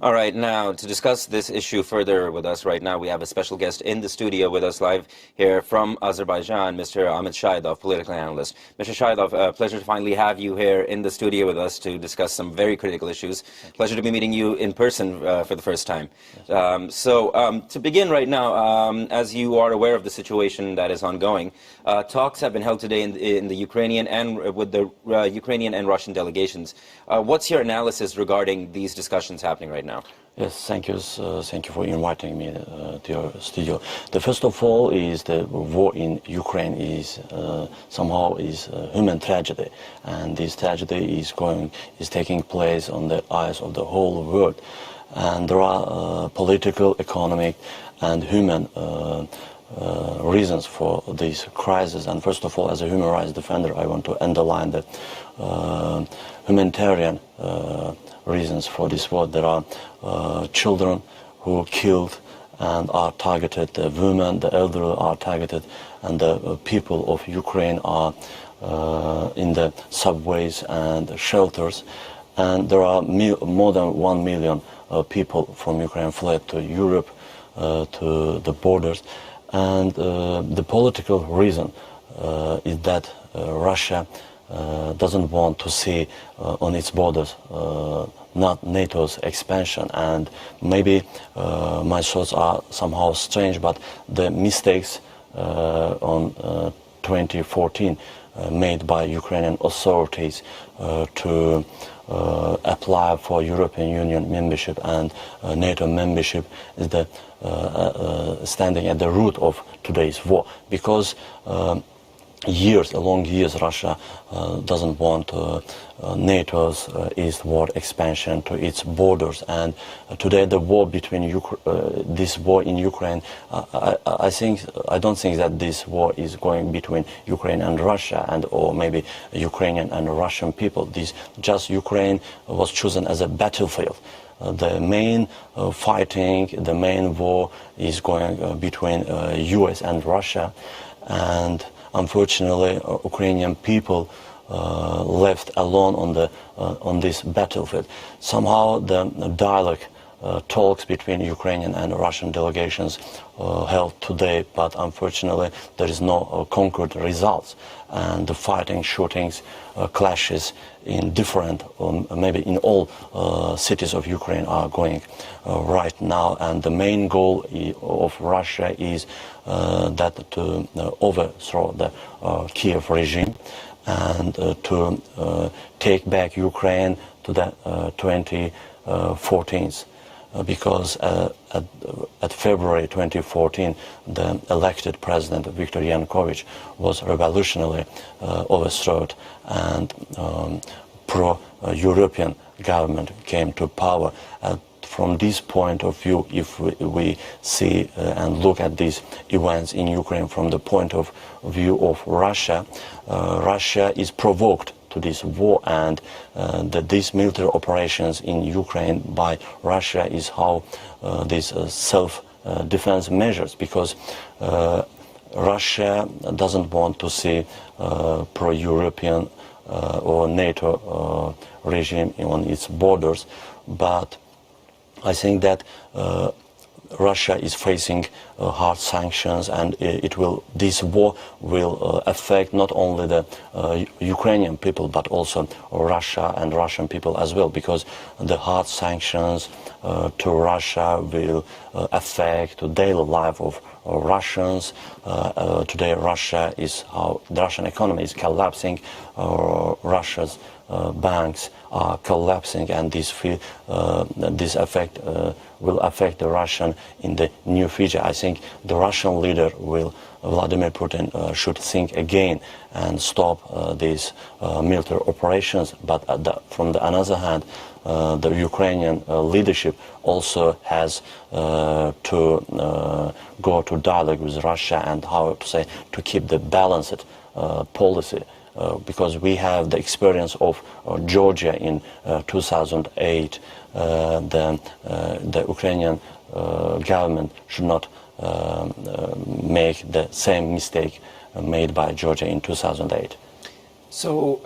All right, now to discuss this issue further with us right now, we have a special guest in the studio with us live here from Azerbaijan, Mr. Ahmad Shahidov, political analyst. Mr. Shahidov, pleasure to finally have you here in the studio with us to discuss some very critical issues. Pleasure to be meeting you in person for the first time. To begin right now, as you are aware of the situation that is ongoing, talks have been held today in the Ukrainian and with the Ukrainian and Russian delegations. What's your analysis regarding these discussions happening right now? Yes, thank you. Thank you for inviting me to your studio. The first of all is the war in Ukraine is somehow is a human tragedy, and this tragedy is taking place on the eyes of the whole world. And there are political, economic, and human reasons for this crisis. And first of all, as a human rights defender, I want to underline the humanitarian reasons for this war. There are children who are killed and are targeted, the women, the elderly are targeted, and the people of Ukraine are in the subways and shelters. And there are more than 1 million people from Ukraine fled to Europe, to the borders. And the political reason is that Russia doesn't want to see on its borders not NATO's expansion. And maybe my thoughts are somehow strange, but the mistakes on 2014 made by Ukrainian authorities to apply for European Union membership and NATO membership is the standing at the root of today's war, because long years, Russia doesn't want NATO's eastward expansion to its borders. And today, the war between this war in Ukraine, I don't think that this war is going between Ukraine and Russia, or maybe Ukrainian and Russian people. Just Ukraine was chosen as a battlefield. The main fighting, the main war is going between US and Russia, and unfortunately, Ukrainian people left alone on this battlefield. Somehow, the dialogue, talks between Ukrainian and Russian delegations held today, but unfortunately, there is no concrete results. And the fighting, shootings, clashes in different, maybe in all cities of Ukraine are going right now. And the main goal of Russia is that to overthrow the Kiev regime and to take back Ukraine to the 2014s. Because at February 2014, the elected president Viktor Yanukovych was revolutionarily overthrown, and pro-European government came to power. From this point of view, if we see and look at these events in Ukraine from the point of view of Russia, Russia is provoked to this war, and these military operations in Ukraine by Russia is how these self-defense measures, because Russia doesn't want to see pro-European or NATO regime on its borders, but I think that Russia is facing hard sanctions, and this war will affect not only the Ukrainian people but also Russia and Russian people as well, because the hard sanctions to Russia will affect the daily life of Russians. Today, the Russian economy is collapsing. Russia's banks are collapsing, and this effect will affect the Russian in the near future. I think the Russian leader, Vladimir Putin, should think again and stop these military operations. But from the other hand, the Ukrainian leadership also has to go to dialogue with Russia and to keep the balanced policy. Because we have the experience of Georgia in 2008, the Ukrainian government should not make the same mistake made by Georgia in 2008. So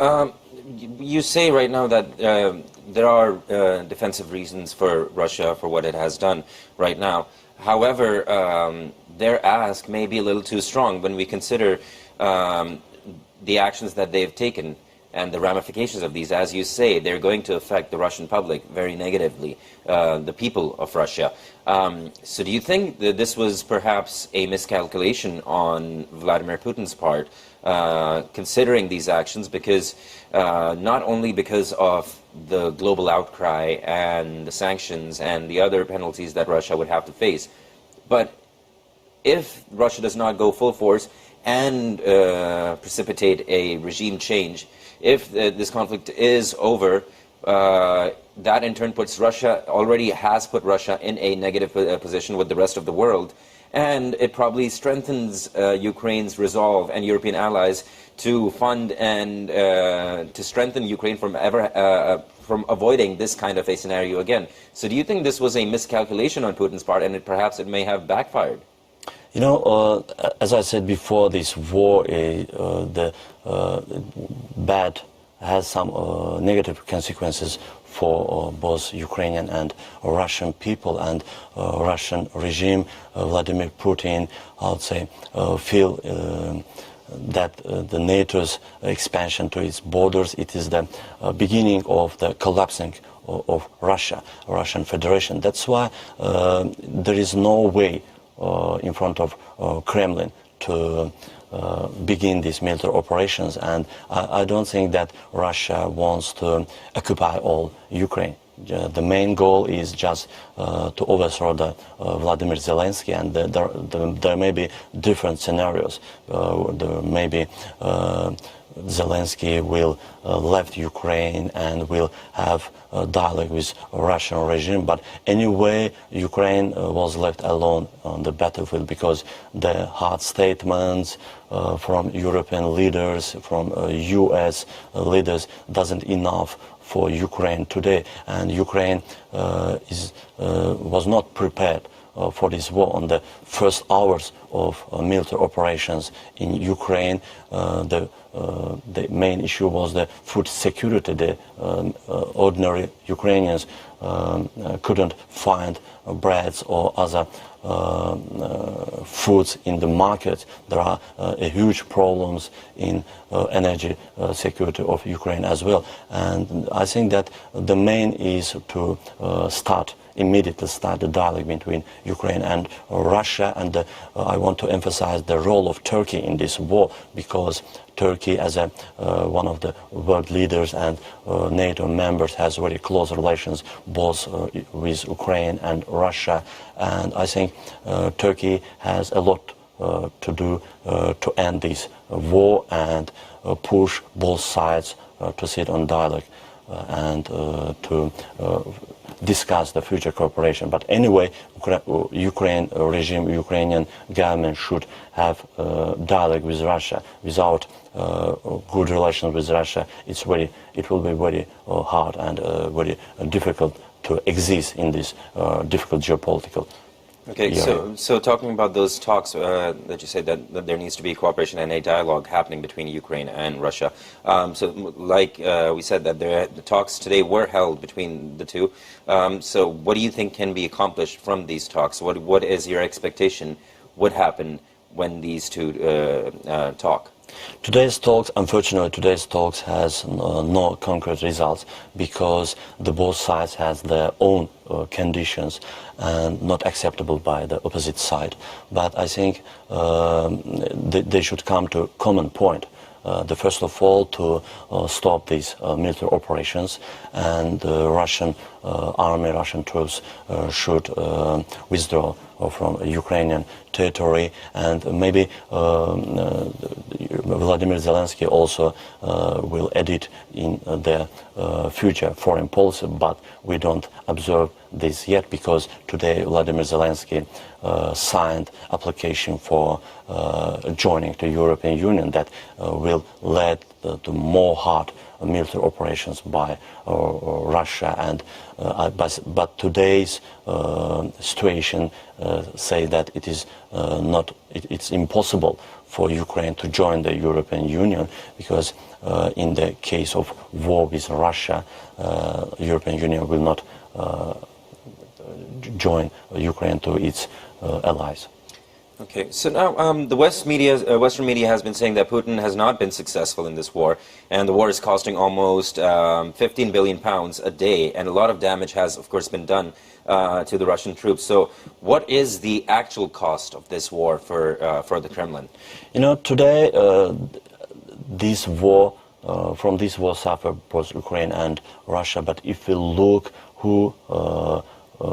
You say right now that there are defensive reasons for Russia for what it has done right now. However, their ask may be a little too strong when we consider the actions that they've taken and the ramifications of these. As you say, they're going to affect the Russian public very negatively, the people of Russia. So do you think that this was perhaps a miscalculation on Vladimir Putin's part, considering these actions, because not only because of the global outcry and the sanctions and the other penalties that Russia would have to face, but if Russia does not go full force and precipitate a regime change, if this conflict is over, that in turn puts Russia, already has put Russia in a negative position with the rest of the world, and it probably strengthens Ukraine's resolve and European allies to fund and to strengthen Ukraine from from avoiding this kind of a scenario again. So do you think this was a miscalculation on Putin's part, and perhaps it may have backfired? You know, as I said before, this war, has some negative consequences for both Ukrainian and Russian people and Russian regime. Vladimir Putin, I would say, feel that the NATO's expansion to its borders, it is the beginning of the collapsing of Russian Federation. That's why there is no way in front of Kremlin to begin these military operations, and I don't think that Russia wants to occupy all Ukraine. The main goal is just to overthrow Vladimir Zelensky, and there may be different scenarios. There may be Zelensky will left Ukraine and will have a dialogue with Russian regime, but anyway Ukraine was left alone on the battlefield because the hard statements from European leaders, from US leaders doesn't enough for Ukraine today, and Ukraine was not prepared for this war. On the first hours of military operations in Ukraine, the main issue was the food security. The ordinary Ukrainians couldn't find breads or other foods in the market. There are huge problems in energy security of Ukraine as well. And I think that the main is to immediately start the dialogue between Ukraine and Russia. And I want to emphasize the role of Turkey in this war, because Turkey, as one of the world leaders and NATO members, has very close relations both with Ukraine and Russia. And I think Turkey has a lot to do to end this war and push both sides to sit on dialogue and to discuss the future cooperation. But anyway, Ukraine regime, Ukrainian government should have dialogue with Russia. Without good relations with Russia, it will be very hard and very difficult to exist in this difficult geopolitical. Okay, so talking about those talks that you said that there needs to be cooperation and a dialogue happening between Ukraine and Russia. So like we said, that the talks today were held between the two. So what do you think can be accomplished from these talks? What is your expectation would happen when these two talk? Unfortunately, today's talks has no concrete results, because both sides has their own conditions and not acceptable by the opposite side. But I think they should come to a common point. First of all, to stop these military operations, and the Russian army, Russian troops should withdraw from Ukrainian territory, and maybe Vladimir Zelensky also will edit in their future foreign policy, but we don't observe this yet, because today Vladimir Zelensky signed application for joining the European Union that will lead to more hard military operations by Russia, and but today's situation say that it is it's impossible for Ukraine to join the European Union, because in the case of war with Russia, European Union will not join Ukraine to its allies. Okay, so now the Western media has been saying that Putin has not been successful in this war, and the war is costing almost 15 billion pounds a day, and a lot of damage has, of course, been done to the Russian troops. So, what is the actual cost of this war for the Kremlin? You know, today this war, from this war suffer both Ukraine and Russia. But if we look who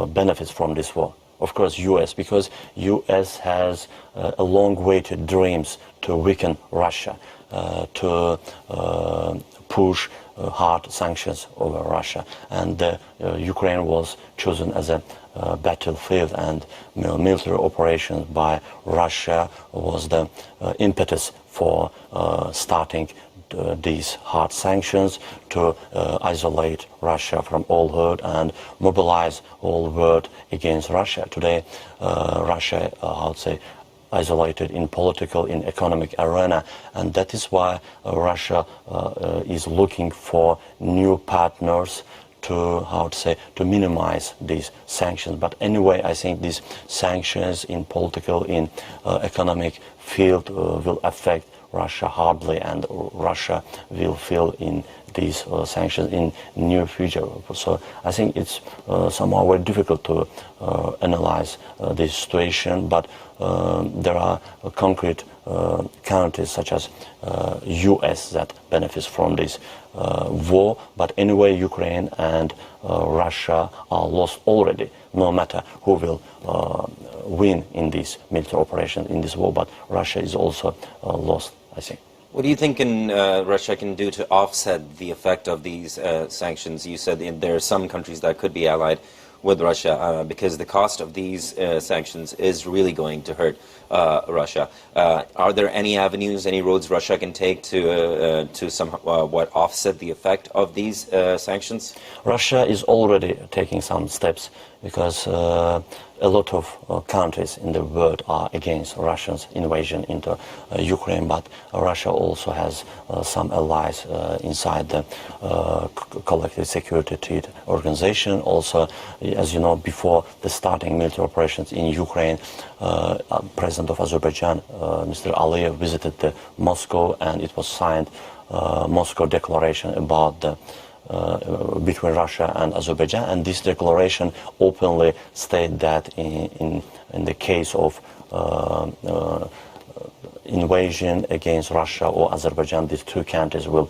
benefits from this war, of course, U.S., because U.S. has a long-awaited dreams to weaken Russia, to push hard sanctions over Russia, and Ukraine was chosen as a battlefield, and military operations by Russia was the impetus for starting these hard sanctions to isolate Russia from all world and mobilize all world against Russia. Today, Russia, I would say, isolated in political, in economic arena, and that is why Russia is looking for new partners to, how to say, to minimize these sanctions. But anyway, I think these sanctions in political, in economic field will affect Russia hardly, and Russia will feel in these sanctions in near future. So I think it's somehow very difficult to analyze this situation, but there are concrete countries such as US that benefits from this war. But anyway, Ukraine and Russia are lost already, no matter who will win in this military operation in this war, but Russia is also lost, I think. What do you think Russia can do to offset the effect of these sanctions? You said there are some countries that could be allied with Russia because the cost of these sanctions is really going to hurt Russia. Are there any avenues, any roads Russia can take to somewhat offset the effect of these sanctions? Russia is already taking some steps, because a lot of countries in the world are against Russia's invasion into Ukraine, but Russia also has some allies inside the collective security treaty organization. Also, as you know, before the starting military operations in Ukraine, President of Azerbaijan, Mr. Aliyev, visited Moscow, and it was signed Moscow Declaration about the between Russia and Azerbaijan, and this declaration openly stated that in the case of invasion against Russia or Azerbaijan, these two countries will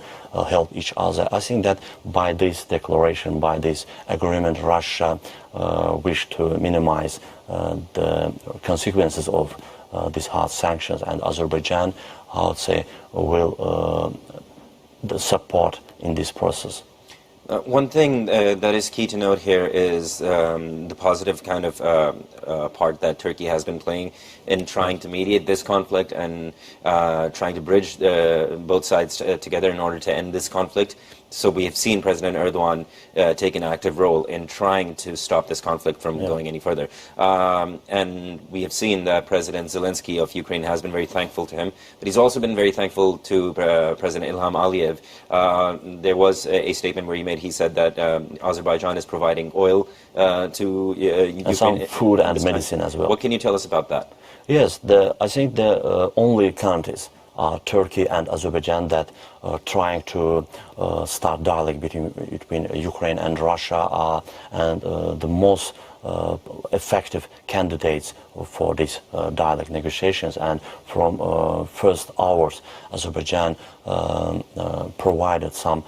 help each other. I think that by this declaration, by this agreement, Russia wish to minimize the consequences of these hard sanctions, and Azerbaijan, I would say, will support in this process. One thing that is key to note here is the positive kind of part that Turkey has been playing in trying to mediate this conflict and trying to bridge both sides together in order to end this conflict. So we have seen President Erdogan take an active role in trying to stop this conflict from going any further. And we have seen that President Zelensky of Ukraine has been very thankful to him, but he's also been very thankful to President Ilham Aliyev. There was a statement where he said that Azerbaijan is providing oil to Ukraine. And some food and medicine as well. What can you tell us about that? Yes, I think the only countries are Turkey and Azerbaijan that are trying to start dialogue between Ukraine and Russia, and the most effective candidates for these dialogue negotiations. And from first hours, Azerbaijan provided some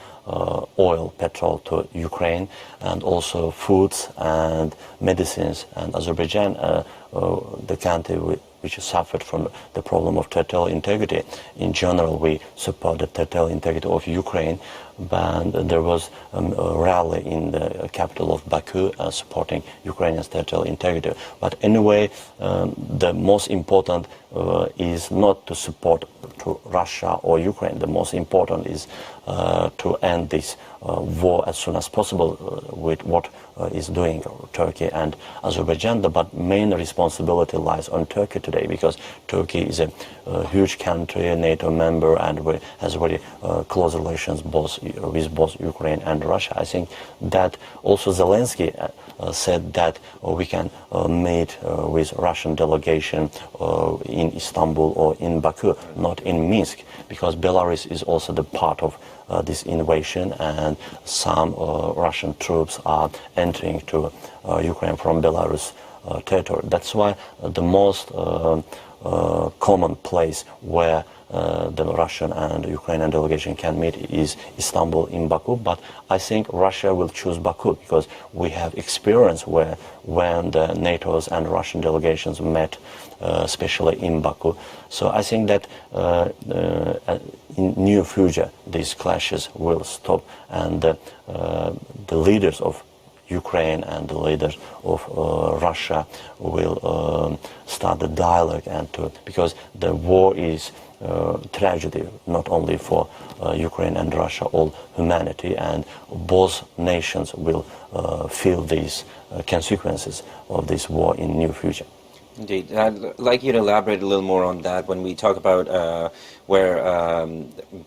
oil, petrol to Ukraine, and also foods and medicines. And Azerbaijan, the country which suffered from the problem of territorial integrity. In general, we support the territorial integrity of Ukraine, but there was a rally in the capital of Baku supporting Ukrainian territorial integrity. But anyway, the most important is not to support to Russia or Ukraine. The most important is to end this war as soon as possible with what is doing Turkey and Azerbaijan. But main responsibility lies on Turkey today, because Turkey is a huge country, a NATO member, and has very close relations with both Ukraine and Russia. I think that also Zelensky said that we can meet with Russian delegation in Istanbul or in Baku, not in Minsk, because Belarus is also the part of this invasion, and some Russian troops are entering to Ukraine from Belarus territory. That's why the most common place where the Russian and Ukrainian delegation can meet is Istanbul in Baku, but I think Russia will choose Baku because we have experience where when the NATO's and Russian delegations met, especially in Baku. So I think that in near future these clashes will stop, and the leaders of Ukraine and the leaders of Russia will start the dialogue, and because the war is tragedy not only for Ukraine and Russia, all humanity, and both nations will feel these consequences of this war in near future. Indeed. I'd like you to elaborate a little more on that when we talk about where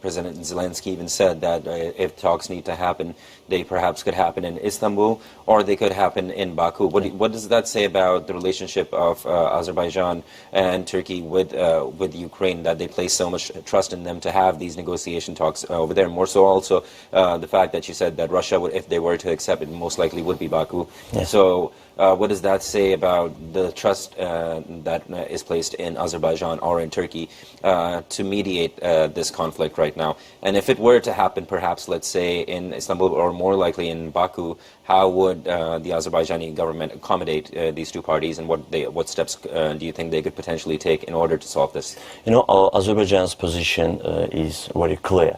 President Zelensky even said that if talks need to happen, they perhaps could happen in Istanbul or they could happen in Baku. What does that say about the relationship of Azerbaijan and Turkey with Ukraine, that they place so much trust in them to have these negotiation talks over there? More so also the fact that you said that Russia, would, if they were to accept it, most likely would be Baku. Yes. So what does that say about the trust that is placed in Azerbaijan or in Turkey to mediate this conflict right now? And if it were to happen, perhaps, let's say, in Istanbul or more likely in Baku, how would the Azerbaijani government accommodate these two parties, and what steps do you think they could potentially take in order to solve this? You know, Azerbaijan's position is very clear.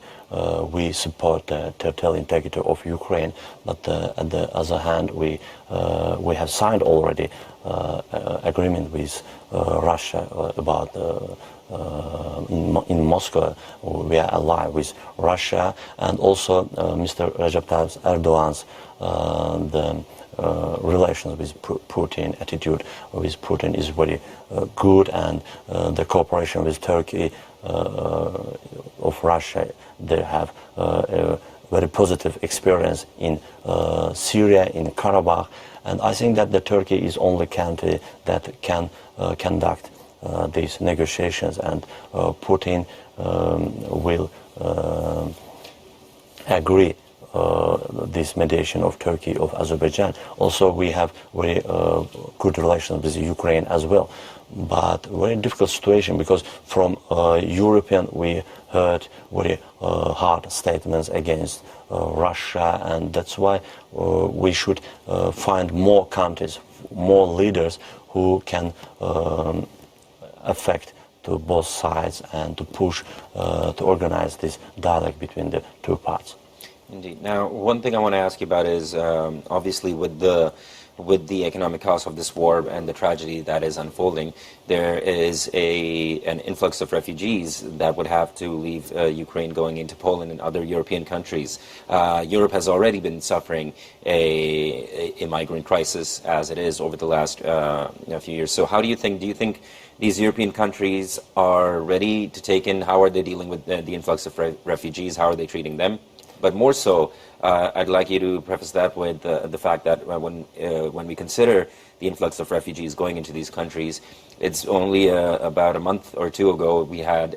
We support the territorial integrity of Ukraine, but on the other hand, we have signed already agreement with Russia about in Moscow. We are allied with Russia, and also Mr. Recep Tayyip Erdogan's the relations with Putin, attitude with Putin is very good, and the cooperation with Turkey of Russia, they have a very positive experience in Syria, in Karabakh, and I think that the Turkey is only country that can conduct these negotiations, and Putin will agree this mediation of Turkey, of Azerbaijan. Also, we have very good relations with Ukraine as well, but very difficult situation, because from European we heard very hard statements against Russia, and that's why we should find more countries, more leaders who can affect to both sides and to push to organize this dialogue between the two parts. Indeed. Now, one thing I want to ask you about is obviously with the economic cost of this war and the tragedy that is unfolding, there is an influx of refugees that would have to leave Ukraine, going into Poland and other European countries. Europe has already been suffering a migrant crisis as it is over the last few years. So how do you think these European countries are ready to take in? How are they dealing with the influx of refugees? How are they treating them? But more so, I'd like you to preface that with the fact that when we consider the influx of refugees going into these countries, it's only about a month or two ago we had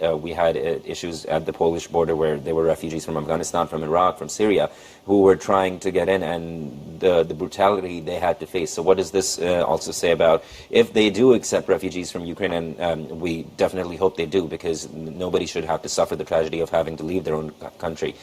issues at the Polish border where there were refugees from Afghanistan, from Iraq, from Syria, who were trying to get in, and the brutality they had to face. So what does this also say about if they do accept refugees from Ukraine? And we definitely hope they do, because nobody should have to suffer the tragedy of having to leave their own country.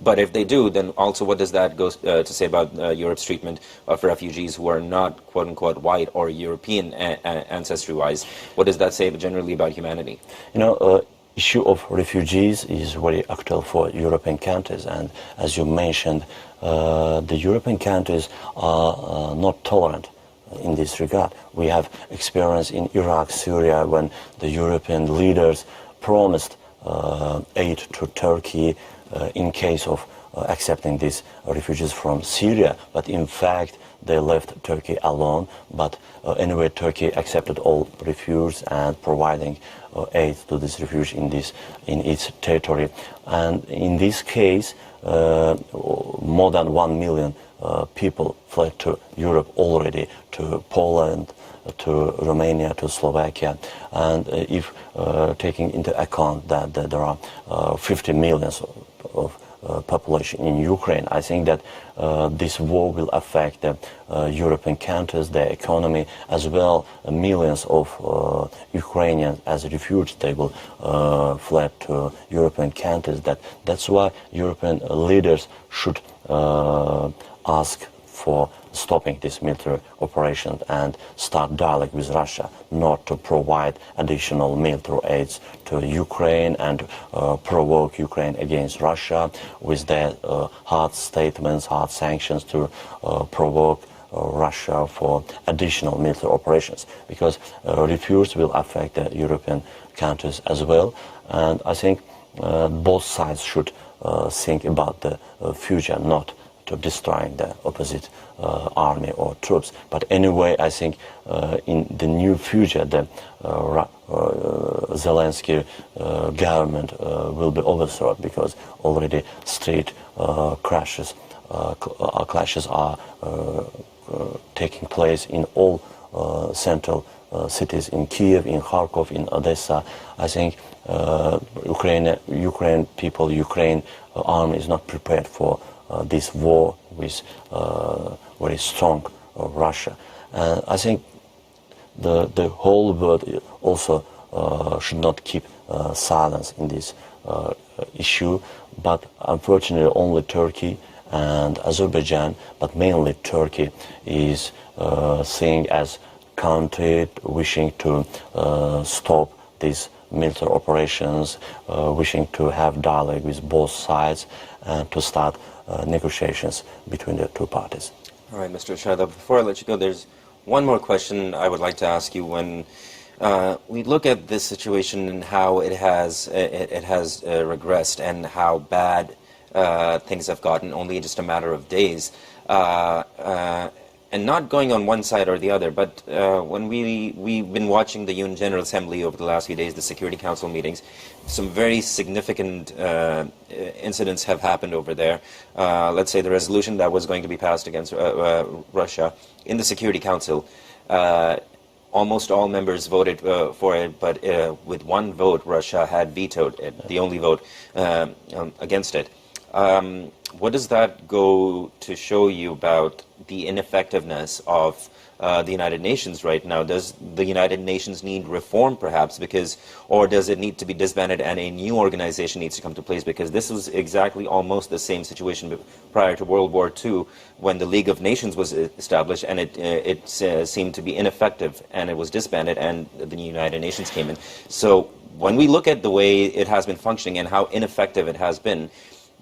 But if they do, then also what does that go to say about Europe's treatment of refugees who are not quote-unquote white or European ancestry-wise? What does that say generally about humanity? You know, issue of refugees is very actual for European countries, and as you mentioned, the European countries are not tolerant in this regard. We have experience in Iraq, Syria, when the European leaders promised aid to Turkey, in case of accepting these refugees from Syria, but in fact they left Turkey alone. But anyway, Turkey accepted all refugees and providing aid to these refugees in its territory. And in this case, more than 1 million people fled to Europe already, to Poland, to Romania, to Slovakia. And if taking into account that there are 50 million of population in Ukraine, I think that this war will affect the European countries, their economy, as well. Millions of Ukrainians as refugees, they will fled to European countries. That's why European leaders should ask for stopping this military operation and start dialogue with Russia, not to provide additional military aids to Ukraine and provoke Ukraine against Russia with their hard statements, hard sanctions to provoke Russia for additional military operations, because refugees will affect the European countries as well. And I think both sides should think about the future, not to destroying the opposite army or troops. But anyway, I think in the new future, the Zelensky government will be overthrown, because already street clashes are taking place in all central cities, in Kiev, in Kharkov, in Odessa. I think Ukraine people, Ukraine army is not prepared for this war with very strong Russia. I think the whole world also should not keep silence in this issue, but unfortunately only Turkey and Azerbaijan, but mainly Turkey, is seen as country wishing to stop these military operations, wishing to have dialogue with both sides and to start negotiations between the two parties. All right, Mr. Shahidov, before I let you go, there's one more question I would like to ask you. When we look at this situation and how it has regressed and how bad things have gotten only in just a matter of days, and not going on one side or the other, but when we've been watching the UN General Assembly over the last few days, the Security Council meetings, some very significant incidents have happened over there. Let's say the resolution that was going to be passed against Russia in the Security Council, almost all members voted for it, but with one vote, Russia had vetoed it, the only vote against it. What does that go to show you about the ineffectiveness of the United Nations right now? Does the United Nations need reform, perhaps, or does it need to be disbanded and a new organization needs to come to place? Because this was exactly almost the same situation prior to World War II, when the League of Nations was established, and it seemed to be ineffective, and it was disbanded, and the United Nations came in. So when we look at the way it has been functioning and how ineffective it has been,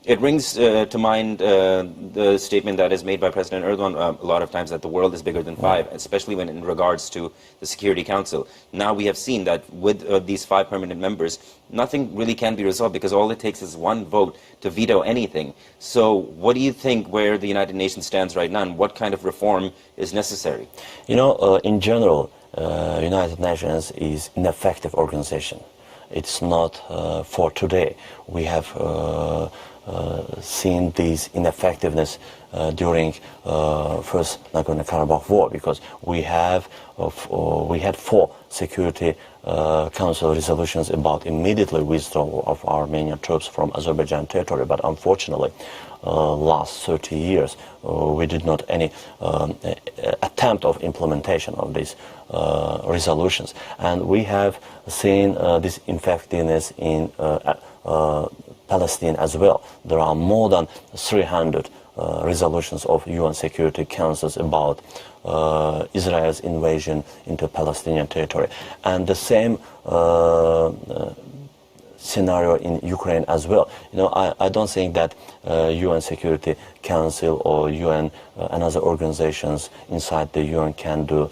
it brings to mind the statement that is made by President Erdogan a lot of times, that the world is bigger than five, especially when in regards to the Security Council. Now we have seen that with these 5 permanent members, nothing really can be resolved, because all it takes is one vote to veto anything. So what do you think where the United Nations stands right now, and what kind of reform is necessary? You know, in general, United Nations is an effective organization. It's not for today. We have seen this ineffectiveness during first Nagorno-Karabakh war, because we had 4 Security Council resolutions about immediately withdrawal of Armenian troops from Azerbaijan territory, but unfortunately last 30 years we did not any attempt of implementation of these resolutions, and we have seen this ineffectiveness in Palestine as well. There are more than 300 resolutions of UN Security Councils about Israel's invasion into Palestinian territory. And the same scenario in Ukraine as well. You know, I don't think that UN Security Council or UN and other organizations inside the UN can do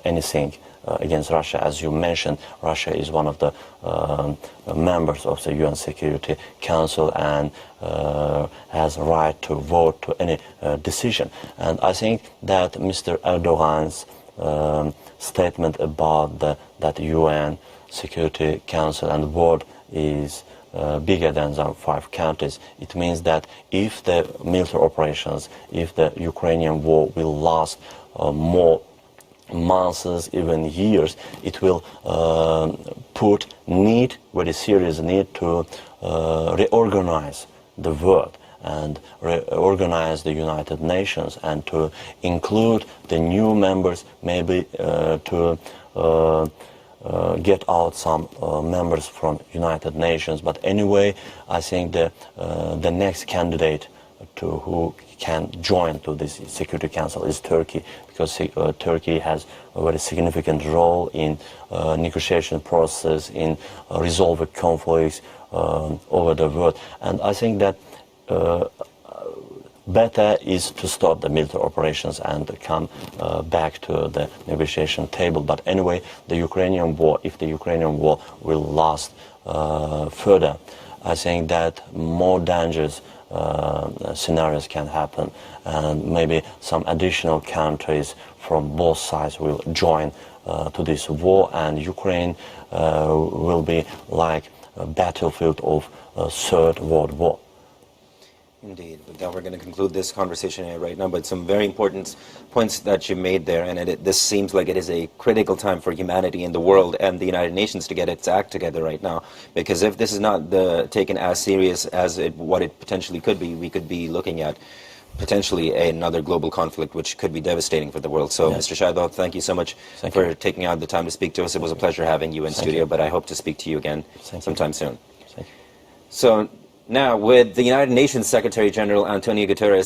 anything against Russia. As you mentioned, Russia is one of the members of the UN Security Council and has a right to vote to any decision. And I think that Mr. Erdogan's statement about that UN Security Council and the board is bigger than 5 countries. It means that if the military operations, if the Ukrainian war will last more months, even years, it will put very serious need to reorganize the world and reorganize the United Nations and to include the new members, maybe to get out some members from United Nations. But anyway, I think the next candidate to who can join to this Security Council is Turkey, because Turkey has a very significant role in negotiation process, in resolving conflicts over the world. And I think that better is to stop the military operations and come back to the negotiation table. But anyway, the Ukrainian war, if the Ukrainian war will last further, I think that more dangerous scenarios can happen, and maybe some additional countries from both sides will join to this war, and Ukraine will be like a battlefield of a Third World War. Indeed. But then we're going to conclude this conversation here right now, but some very important points that you made there, and this seems like it is a critical time for humanity in the world and the United Nations to get its act together right now, because if this is not taken as serious as what it potentially could be, we could be looking at potentially another global conflict which could be devastating for the world. So, yes. Mr. Shahidov, thank you so much for taking out the time to speak to us. It was a pleasure having you in studio, but I hope to speak to you again sometime soon. So, now, with the United Nations Secretary General Antonio Guterres